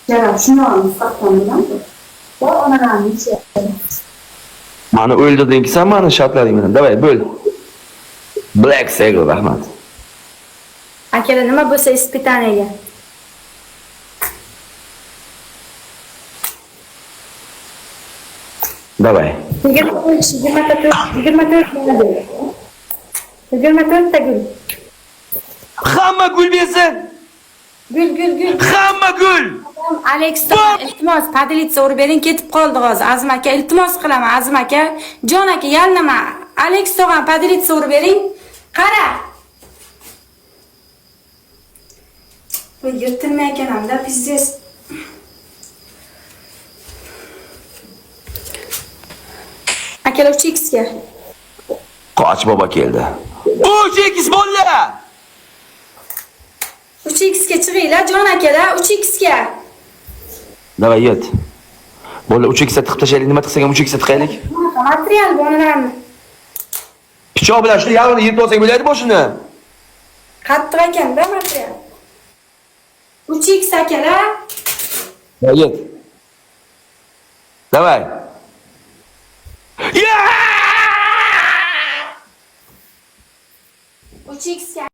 Yaram shuni olib saqlangan. Va onalarning ichi. Mani o'ldirdingki sen mani shartlaring bilan. Davay, bo'l. Black Sailor, rahmat. Akalar nima bo'lsa испытаниеga. Davay. 24 ta gul. Hamma gul bersin. Gul. Hamma gul. Alex, iltimos, padilitsa urib bering, ketib qoldi hozir. Azim aka, iltimos qilaman, Azim aka. Jon aka, yalnama. Alex tog'am padilitsa urib bering. Qara. Bu yirtilmay ekanam-da, pizdes. Akalar 3x ga. Qoch bobo keldi. 3x bo'ldi. 3x ga chiqinglar, Jon akalar, 3x ga. Davay, yet. Bo'ldi, 3x tiqib tashlaylik. Nima tiqsak ham 3x tiqaylik. Material bo'lalarmi? Pichoq bilan shuni yarmini yirtib olsak bo'laydi boshini. Qattiq ekan-da material. 3x akalar. Yet. Davay. Yeah! 3x ga